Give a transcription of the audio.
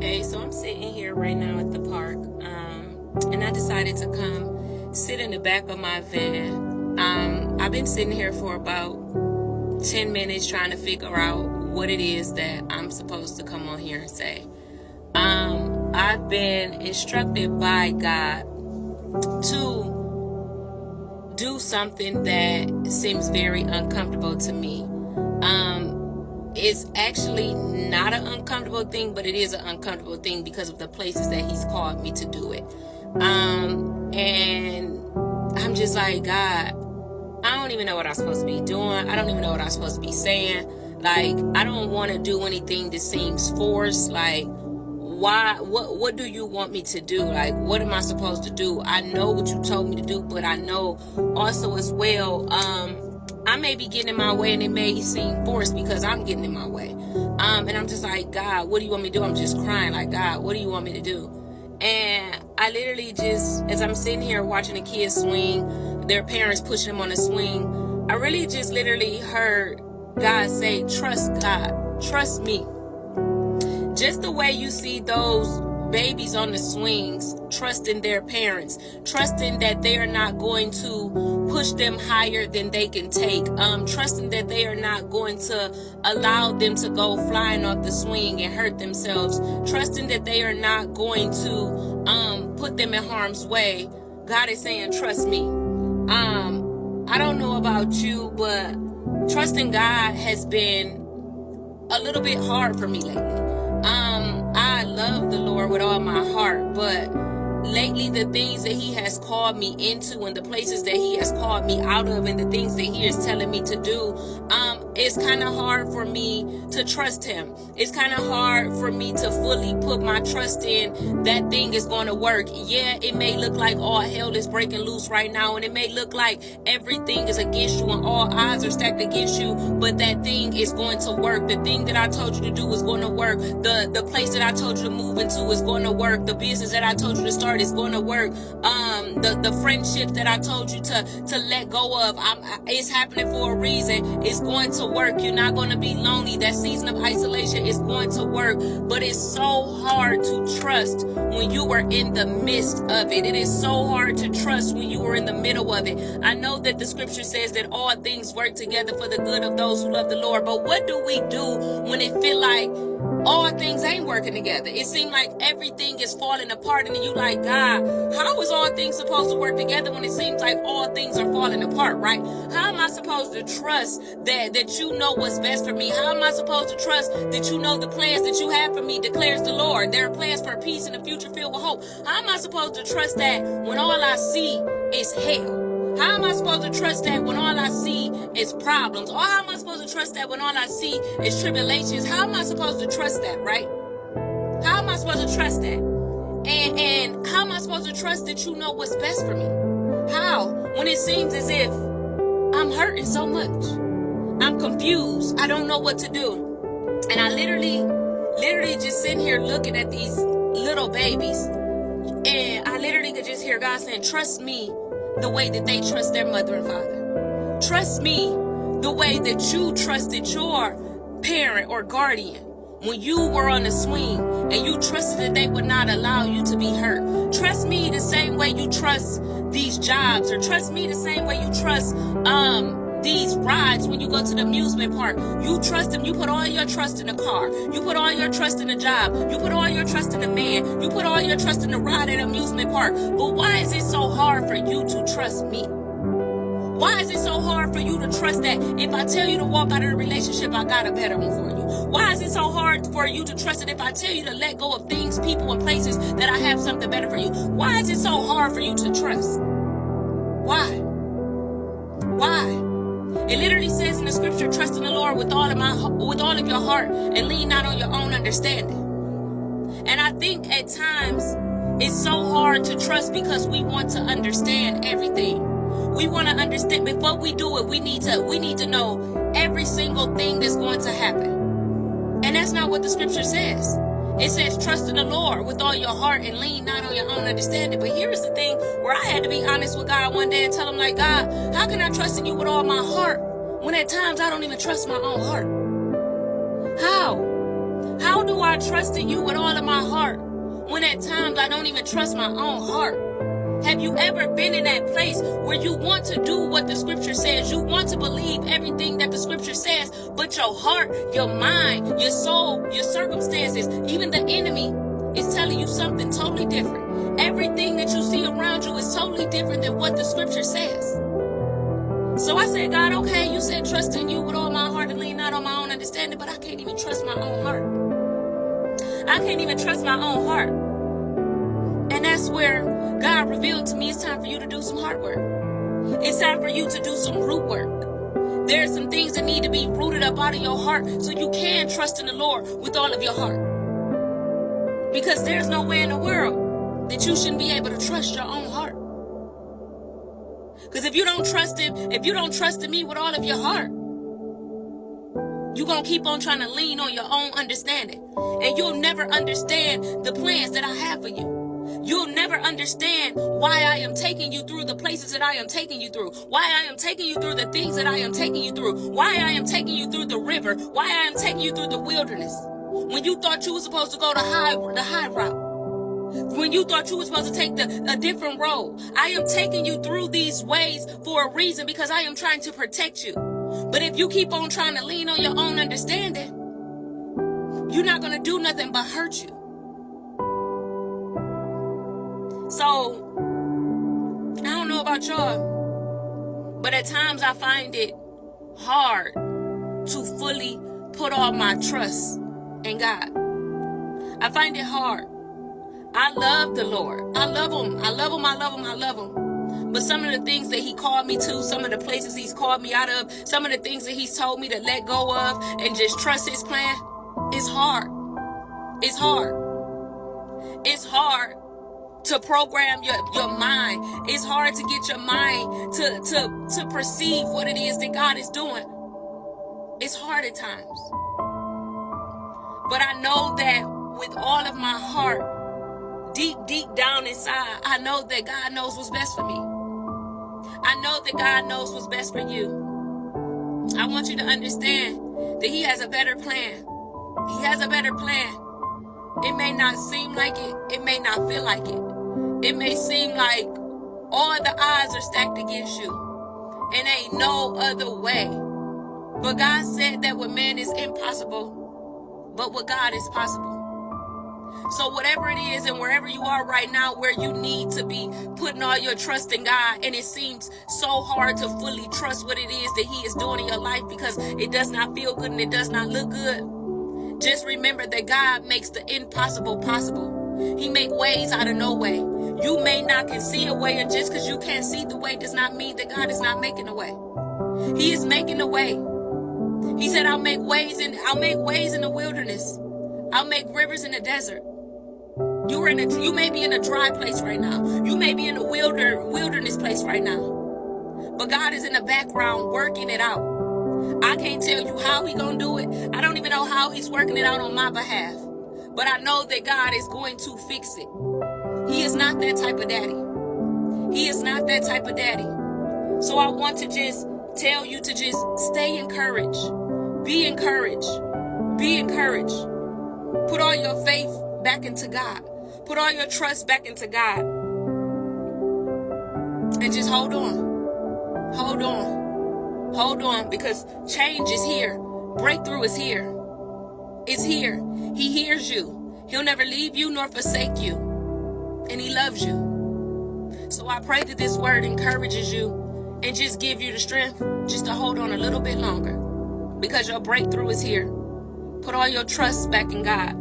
Hey, so I'm sitting here right now at the park, and I decided to come sit in the back of my van. I've been sitting here for about 10 minutes trying to figure out what it is that I'm supposed to come on here and say. I've been instructed by God to do something that seems very uncomfortable to me. It's actually not an uncomfortable thing, but it is an uncomfortable thing because of the places that he's called me to do it. And I'm just like, God, I don't even know what I'm supposed to be doing. I don't even know what I'm supposed to be saying. Like, I don't want to do anything that seems forced. Like, why? What do you want me to do? Like, what am I supposed to do? I know what you told me to do, but I know also as well, I may be getting in my way and it may seem forced because I'm getting in my way. And I'm just like, God, what do you want me to do? I'm just crying like, God, what do you want me to do? And I literally just, as I'm sitting here watching the kids swing, their parents pushing them on the swing, I really just literally heard God say, trust God, trust me. Just the way you see those babies on the swings, trusting their parents, trusting that they are not going to push them higher than they can take, trusting that they are not going to allow them to go flying off the swing and hurt themselves, trusting that they are not going to put them in harm's way. God is saying, trust me. I don't know about you, but trusting God has been a little bit hard for me lately. I love the Lord with all my heart, but lately the things that he has called me into and the places that he has called me out of and the things that he is telling me to do, it's kind of hard for me to trust him. It's kind of hard for me to fully put my trust in that thing is going to work. Yeah, it may look like all hell is breaking loose right now, and it may look like everything is against you and all odds are stacked against you, but that thing is going to work. The thing that I told you to do is going to work. The place that I told you to move into is going to work. The business that I told you to start is going to work. The friendship that I told you to let go of, it's happening for a reason. It's going to work. You're not going to be lonely. That season of isolation is going to work. But it's so hard to trust when you are in the midst of it. It is so hard to trust when you are in the middle of it. I know that the scripture says that all things work together for the good of those who love the Lord. But what do we do when it feel like all things ain't working together? It seems like everything is falling apart, and you like, God, how is all things supposed to work together when it seems like all things are falling apart, right? How am I supposed to trust that you know what's best for me? How am I supposed to trust that you know the plans that you have for me, declares the Lord? There are plans for peace and a future filled with hope. How am I supposed to trust that when all I see is hell? How am I supposed to trust that when all I see is problems? Or how am I supposed to trust that when all I see is tribulations? How am I supposed to trust that, right? How am I supposed to trust that? And how am I supposed to trust that you know what's best for me? How? When it seems as if I'm hurting so much. I'm confused. I don't know what to do. And I literally just sitting here looking at these little babies. And I literally could just hear God saying, trust me the way that they trust their mother and father. Trust me the way that you trusted your parent or guardian when you were on the swing and you trusted that they would not allow you to be hurt. Trust me the same way you trust these jobs, or trust me the same way you trust these rides when you go to the amusement park. You trust them. You put all your trust in the car. You put all your trust in the job. You put all your trust in the man. You put all your trust in the ride at amusement park. But why is it so hard for you to trust me? Why is it so hard for you to trust that if I tell you to walk out of the relationship, I got a better one for you? Why is it so hard for you to trust that if I tell you to let go of things, people, and places, that I have something better for you? Why is it so hard for you to trust? Why? Why? It literally says in the scripture, trust in the Lord with all of your heart and lean not on your own understanding. And I think at times it's so hard to trust because we want to understand everything. We want to understand. Before we do it, we need to know every single thing that's going to happen. And that's not what the scripture says. It says trust in the Lord with all your heart and lean not on your own understanding. But here's the thing where I had to be honest with God one day and tell him, like, God, how can I trust in you with all my heart when at times I don't even trust my own heart? How How do I trust in you with all of my heart when at times I don't even trust my own heart? Have you ever been in that place where you want to do what the scripture says? You want to believe everything that the scripture says, but your heart, your mind, your soul, your circumstances, even the enemy is telling you something totally different. Everything that you see around you is totally different than what the scripture says. So I said, God, okay, you said trust in you with all my heart and lean not on my own understanding, but I can't even trust my own heart. I can't even trust my own heart. And that's where God revealed to me it's time for you to do some hard work. It's time for you to do some root work. There are some things that need to be rooted up out of your heart so you can trust in the Lord with all of your heart. Because there's no way in the world that you shouldn't be able to trust your own heart. Because if you don't trust him, if you don't trust in me with all of your heart, you're going to keep on trying to lean on your own understanding. And you'll never understand the plans that I have for you. You'll never understand why I am taking you through the places that I am taking you through. Why I am taking you through the things that I am taking you through. Why I am taking you through the river. Why I am taking you through the wilderness. When you thought you were supposed to go the high route. When you thought you were supposed to take a different road. I am taking you through these ways for a reason because I am trying to protect you. But if you keep on trying to lean on your own understanding, you're not going to do nothing but hurt you. So, I don't know about y'all, but at times I find it hard to fully put all my trust in God. I find it hard. I love the Lord. I love him. I love him. I love him. I love him. But some of the things that he called me to, some of the places he's called me out of, some of the things that he's told me to let go of and just trust his plan, it's hard. It's hard. It's hard to program your mind. It's hard to get your mind to perceive what it is that God is doing. It's hard at times. But I know that with all of my heart, deep down inside, I know that God knows what's best for me. I know that God knows what's best for you. I want you to understand that he has a better plan. He has a better plan. It may not seem like it. It may not feel like it. It may seem like all the odds are stacked against you. And ain't no other way. But God said that with man is impossible, but with God is possible. So whatever it is and wherever you are right now where you need to be putting all your trust in God, and it seems so hard to fully trust what it is that he is doing in your life because it does not feel good and it does not look good. Just remember that God makes the impossible possible. He makes ways out of no way. You may not can see a way, and just because you can't see the way does not mean that God is not making a way. He is making a way. He said, I'll make ways in the wilderness. I'll make rivers in the desert. You may be in a dry place right now. You may be in a wilderness place right now. But God is in the background working it out. I can't tell you how he's going to do it. I don't even know how he's working it out on my behalf. But I know that God is going to fix it. He is not that type of daddy. He is not that type of daddy. So I want to just tell you to just stay encouraged. Be encouraged. Be encouraged. Put all your faith back into God. Put all your trust back into God. And just hold on. Hold on. Hold on, because change is here. Breakthrough is here. It's here. He hears you. He'll never leave you nor forsake you. And he loves you. So I pray that this word encourages you and just give you the strength just to hold on a little bit longer, because your breakthrough is here. Put all your trust back in God.